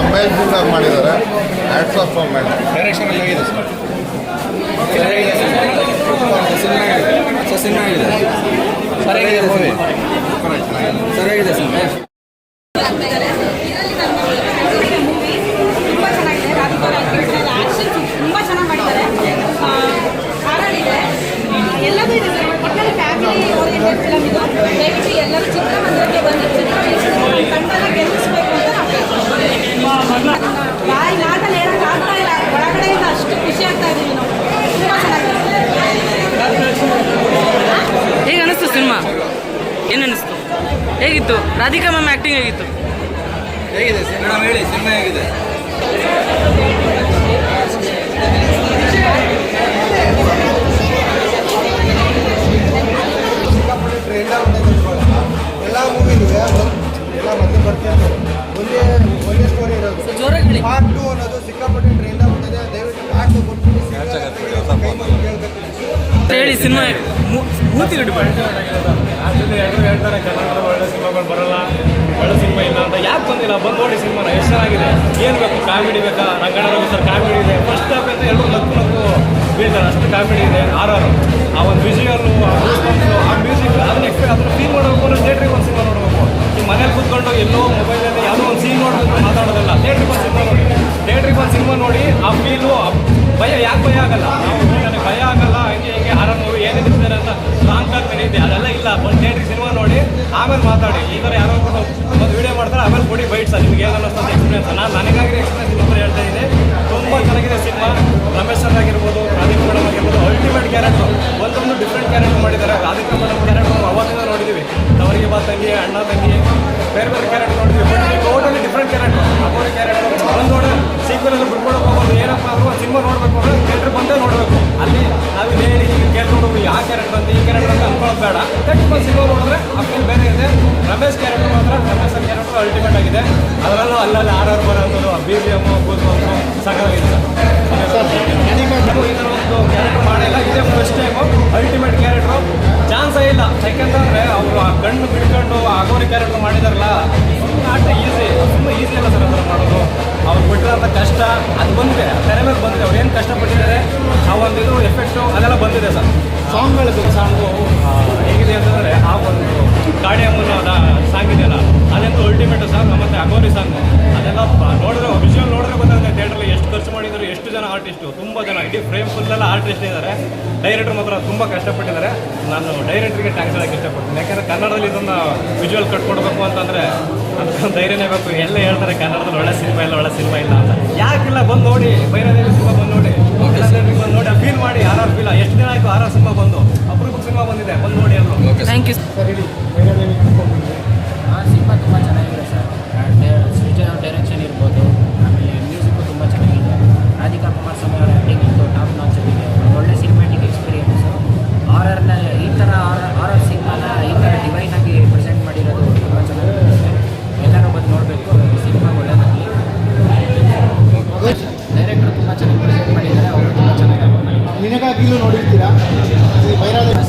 Amazing ಆಗಿ ಮಾಡಿದ್ದಾರೆ. Hats off man. Direction ಎಲ್ಲ ಆಗಿದೆ ಸರ್. ಸಿನಿಮಾ ಆಗಿದೆ ಸರಿಯಾಗಿದೆ ಮೂವಿ ಸರಿಯಾಗಿದೆ ಸರ್. ತುಂಬ ಚೆನ್ನಾಗಿ ಮಾಡಿದ್ದಾರೆ. ಎಲ್ಲದೂ ಇದೆ ಸರ್. ಒಟ್ಟಲ್ಲಿ ಫ್ಯಾಮಿಲಿ ಓರಿಯೆಂಟೆಡ್ ಫಿಲಮ್ ಇದು. ದಯವಿಟ್ಟು ಎಲ್ಲರೂ ಚಿತ್ರಮಂದಿರಕ್ಕೆ ಬಂದು ತಂಡನ ಗೆಲ್ಲಿಸಬೇಕು ಅಂತ ನಾವು ಬಾಯಿ ಮಾತಲ್ಲಿ ಹೇಳಕ್ಕೆ ಆಗ್ತಾ ಇಲ್ಲ. ಒಳಗಡೆಯಿಂದ ಅಷ್ಟು ಖುಷಿ ಆಗ್ತಾ ಇದ್ದೀವಿ ನಾವು. ತುಂಬ ಚೆನ್ನಾಗಿದೆ. ಹೇಗೆ ಅನಿಸ್ತು ಸಿನಿಮಾ? ಏನು ಅನಿಸ್ತು? ಹೇಗಿತ್ತು? ರಾಧಿಕಾ ಮ್ಯಾಮ್ ಆ್ಯಕ್ಟಿಂಗ್ ಹೇಗಿತ್ತು? ಹೇಗಿದೆ ಮೇಡಮ್ ಹೇಳಿ, ಸಿನಿಮಾ ಹೇಗಿದೆ? ಎಲ್ಲ ಮೂವಿನೂ ಎಲ್ಲ ಮೊದಲು ಬರ್ತಿರ್ತಾರೆ. ಒಂದೇ ಸ್ಟೋರಿ ಇರೋದು. ಪಾರ್ಟ್ 2 ಅನ್ನೋದು ಸಿಕ್ಕಾಪಟ್ಟೆ ಟ್ರೆಂಡ್ ಆಗ್ಬಿಟ್ಟಿದೆ. ದಯವಿಟ್ಟು ಕಾರ್ಡ್ ಕೊಟ್ಟು ಹೇಳಿ ಸಿನಿಮಾ ಮೂತಿ ಆ್ಯಕ್ಚುಲಿ ಎಲ್ಲರೂ ಹೇಳ್ತಾರೆ ಕನ್ನಡದ ಒಳ್ಳೆ ಸಿನಿಮಾಗಳು ಬರೋಲ್ಲ, ಒಳ್ಳೆ ಸಿನಿಮಾ ಇಲ್ಲ ಅಂತ. ಯಾಕೆ ಬಂದಿಲ್ಲ? ಬಂದು ನೋಡಿ ಸಿನಿಮಾನ, ಎಷ್ಟು ಚೆನ್ನಾಗಿದೆ. ಏನು ಬೇಕು? ಕಾಮಿಡಿ ಬೇಕಾ? ರಂಗಣ್ಣ ಸರ್ ಕಾಮಿಡಿ ಇದೆ. ಫಸ್ಟ್ ಹಾಫ್ ಅಂತ ಎಲ್ಲರೂ ನಕ್ಕು ಬೀಳ್ತಾರೆ, ಅಷ್ಟು ಕಾಮಿಡಿ ಇದೆ. ಆರಾರು ಆ ಒಂದು ವಿಜುವಲ್ಲು, ಆ ಮ್ಯೂಸಿಕ್, ಅದನ್ನ ಅದನ್ನು ಫೀಲ್ ಮಾಡಬೇಕು ಅಂದರೆ ಥಿಯೇಟ್ರಿಗೆ ಒಂದು ಸಿನಿಮಾ ನೋಡಬೇಕು. ಈ ಮನೇಲಿ ಕೂತ್ಕೊಂಡು ಎಲ್ಲೋ ಮೊಬೈಲಲ್ಲಿ ಯಾವುದೋ ಒಂದು ಸೀನ್ ನೋಡಬೇಕು ಮಾತಾಡೋದಲ್ಲ. ಥಿಯೇಟ್ರಿಗೆ ಒಂದು ಸಿನಿಮಾ ನೋಡಿ, ಥಿಯೇಟ್ರಿಗೆ ಒಂದು ಸಿನಿಮಾ ನೋಡಿ ಆ ಫೀಲು, ಭಯ ಯಾಕೆ ಭಯ ಆಗಲ್ಲ? ನಾವು ನನಗೆ ಭಯ ಆಗಲ್ಲ, ಹಂಗೆ ಆರಾಮ್ ಮೂವಿ ಏನಿರ್ತಾರೆ ಅಂತ ಲಾಂಗ್ ಟಾಕ್ ಇದೆ, ಅದೆಲ್ಲ ಇಲ್ಲ. ಒಂದು ಥಿಯೇಟ್ರಿಗೆ ಸಿನಿಮಾ ನೋಡಿ ಆಮೇಲೆ ಮಾತಾಡಿ. ಈ ಥರ ಯಾರೋ ಒಂದು ವಿಡಿಯೋ ಮಾಡ್ತಾರೆ, ಆಮೇಲೆ ಕೊಡಿ ಬೈಟ್ಸ. ನಿಮ್ಗೆ ಏನು ಅನ್ನಿಸ್ತದೆ ಎಕ್ಸ್ಪೀರಿಯನ್ಸ್? ನನಗಾಗಿರೋ ಎಕ್ಸ್ಪೀರಿಯನ್ಸ್ ನಿಮ್ಮ ಹೇಳ್ತಾ ಇದ್ದೀನಿ. ತುಂಬ ಚೆನ್ನಾಗಿದೆ ಸಿನಿಮಾ. ರಮೇಶ್ ಸರ್ ಆಗಿರ್ಬೋದು, ರಾಧಿಕಾ ಮೇಡಮ್ ಆಗಿರ್ಬೋದು, ಅಲ್ಟಿಮೇಟ್ ಕ್ಯಾರೆಕ್ಟರ್. ಒಂದೊಂದು ಡಿಫ್ರೆಂಟ್ ಕ್ಯಾರೆಕ್ಟರ್ ಮಾಡಿದ್ದಾರೆ. ರಾಧಿಕಾ ಮೇಡಮ್ ಕ್ಯಾರೆಕ್ಟರ್ ಅವತ್ತಿಂದ ನೋಡಿದ್ದೀವಿ. ಅವರಿಗೆ ಬಾ ತಂಗಿ, ಅಣ್ಣ ತಂಗಿ, ಬೇರೆ ಬೇರೆ ಕ್ಯಾರೆಕ್ಟರ್ ನೋಡಿದ್ವಿ. But totally different character. Aghori character ಒಂದು ನೋಡಿ ಸೀಕ್ವೆಲ್ ಬಿಟ್ಕೊಡಕ್ಕೆ ಹೋಗೋದು ಏನಪ್ಪ ಅಂದ್ರೆ ಸಿನಿಮಾ ನೋಡಬೇಕು ಅಂದರೆ ಥಿಯೇಟ್ರ್ ಬಂದೇ ನೋಡಬೇಕು. ಅಲ್ಲಿ ನಾವು ಹೇಳಿ ಕೇಳ್ಕೊಂಡು ಯಾವ ಕ್ಯಾರೆಕ್ಟರ್ ಅಂತ ಈ ಕ್ಯಾರೆಕ್ಟರ್ ಅಂತ ಅನ್ಕೊಳ್ಳೋದು ಬೇಡ. ಥಿಯೇಟ್ರ್ ಸಿನಿಮಾ ನೋಡಿದ್ರೆ ಆ ಫೀಲ್ ಬೇರೆ ಇದೆ. ರಮೇಶ್ ಕ್ಯಾರೆಕ್ಟರ್ ಮಾತ್ರ ರಮೇಶ್ ಕ್ಯಾರೆಕ್ಟರ್ ಅಲ್ಟಿಮೇಟ್ ಆಗಿದೆ. ಅದರಲ್ಲೂ ಅಲ್ಲಲ್ಲಿ ಆರ್ ಬರೋದು, ಬಿ ಜಿ ಎಮ್ ಕೂತ್ಕೊಂಡು ಸಾಕಾಗಿದೆ ಸರ್. ಈ ಥರ ಒಂದು ಕ್ಯಾರೆಕ್ಟರ್ ಮಾಡಿಲ್ಲ, ಇದೇ ಫಸ್ಟ್ ಟೈಮು. ಅಲ್ಟಿಮೇಟ್ ಕ್ಯಾರೆಕ್ಟ್ರು ಚಾನ್ಸೇ ಇಲ್ಲ. ಯಾಕೆಂತಂದರೆ ಅವರು ಆ ಕಣ್ಣು ಬಿಟ್ಕೊಂಡು ಅಗೋರಿ ಕ್ಯಾರೆಕ್ಟರ್ ಮಾಡಿದಾರಲ್ಲ, ಆಟ ಈಸಿ, ತುಂಬ ಈಸಿ ಅಲ್ಲ ಸರ್ ಅದನ್ನು ಮಾಡೋದು. ಅವ್ರು ಬಿಟ್ಟಿರೋಂಥ ಕಷ್ಟ ಅದು ಬಂದಿದೆ, ತೆರೆ ಮೇಲೆ ಬಂದಿದೆ. ಅವ್ರು ಏನು ಕಷ್ಟಪಟ್ಟಿದ್ದಾರೆ, ಆ ಒಂದು ಇದು ಎಫೆಕ್ಟು ಅದೆಲ್ಲ ಬಂದಿದೆ ಸರ್. ಸಾಂಗ್ಗಳು ಸಾಂಗು ಹೇಗಿದೆ ಅಂತಂದರೆ, ಆ ಒಂದು ಕಾಡಿಯಮ್ಮನ ಸಾಂಗ್ ಇದೆಯಲ್ಲ, ಅದಂತೂ ಅಲ್ಟಿಮೇಟು ಸಾಂಗ್. ಮತ್ತು ಅಗೋರಿ ಸಾಂಗು ಅದೆಲ್ಲ ನೋಡಿದ್ರೆ, ವಿಜುವಲ್ ನೋಡಿದ್ರೆ ಗೊತ್ತಾಗುತ್ತೆ ಥಿಯೇಟ್ರಲ್ಲಿ ಎಷ್ಟು ಖರ್ಚು ಮಾಡಿದ್ರು, ಎಷ್ಟು ಜನ ಆರ್ಟಿಸ್ಟು, ತುಂಬ ಜನ, ಇಡೀ ಫ್ರೇಮ್ ಫುಲ್ಲೆಲ್ಲ ಆರ್ಟಿಸ್ಟ್ ಇದ್ದಾರೆ. ಡೈರೆಕ್ಟರ್ ಮಾತ್ರ ತುಂಬ ಕಷ್ಟಪಟ್ಟಿದ್ದಾರೆ. ನಾನು ಡೈರೆಕ್ಟ್ರಿಗೆ ಥ್ಯಾಂಕ್ಸ್ ಹೇಳೋಕ್ಕೆ ಇಷ್ಟಪಡ್ತೀನಿ. ಯಾಕೆಂದರೆ ಕನ್ನಡದಲ್ಲಿ ಇದನ್ನು ವಿಜುವಲ್ ಕಟ್ಕೊಡ್ಬೇಕು ಅಂತಂದರೆ ಅದಕ್ಕೆ ಧೈರ್ಯನೇ ಬೇಕು. ಎಲ್ಲ ಹೇಳ್ತಾರೆ ಕನ್ನಡದಲ್ಲಿ ಒಳ್ಳೆ ಸಿನಿಮಾ ಇಲ್ಲ, ಒಳ್ಳೆ ಸಿನಿಮಾ ಇಲ್ಲ ಅಂತ. ಯಾಕಿಲ್ಲ? ಬಂದು ನೋಡಿ, ಬೈರಾದೇವಿ ಸಿನಿಮಾ ಬಂದು ನೋಡಿ, ಬಂದು ನೋಡಿ, ಫೀಲ್ ಮಾಡಿ. ಆರ್ ಫೀಲ್ ಎಷ್ಟು ದಿನ ಆಯಿತು ಆರ್ ಸಿನಿಮಾ ಬಂದು, ಅಪರೂಪಕ್ಕೆ ಸಿನಿಮಾ ಬಂದಿದೆ, ಬಂದು ನೋಡಿ ಎಲ್ಲರೂ. Thank you sir. ಹೇಳಿ ಬೈರಾದೇವಿ ಸಿನಿಮಾ ತುಂಬ ಚೆನ್ನಾಗಿದೆ ಸರ್. ಸೃಜನ್ ಡೈರೆಕ್ಷನ್ ಇರ್ಬೋದು, ಆಮೇಲೆ ಮ್ಯೂಸಿಕ್ಕು ತುಂಬ ಚೆನ್ನಾಗಿದೆ. ರಾಧಿಕಾ ಕುಮಾರಸ್ವಾಮಿ ಅವರ ಆ್ಯಕ್ಟಿಂಗ್ ಇತ್ತು ಟಾಪ್ ನಾಚ್ ಆಗಿದೆ. ಒಳ್ಳೆ ಸಿನಿಮ್ಯಾಟಿಕ್ ಎಕ್ಸ್ಪೀರಿಯನ್ಸು. ಆರರ್ನ ಈ ಥರ ಆರರ್ ಸಿನಿಮಾನ ಈ ಥರ ಡಿವೈನ್ ಆಗಿ ಪ್ರೆಸೆಂಟ್ ಮಾಡಿರೋದು ತುಂಬ ಚೆನ್ನಾಗಿದೆ. ಎಲ್ಲರೂ ಬಂದು ನೋಡಬೇಕು. ಸಿನಿಮಾ ಒಳ್ಳೆಯದಾಗಲಿ. ಡೈರೆಕ್ಟ್ರು ತುಂಬ ಚೆನ್ನಾಗಿ ಪ್ರೆಸೆಂಟ್ ಮಾಡಿದ್ದಾರೆ, ಅವರು ತುಂಬ ಚೆನ್ನಾಗಿ ನಿನಗಾಗಿಲೂ ನೋಡಿರ್ತೀರಾ ಈ ಬೈರಾದೇವಿ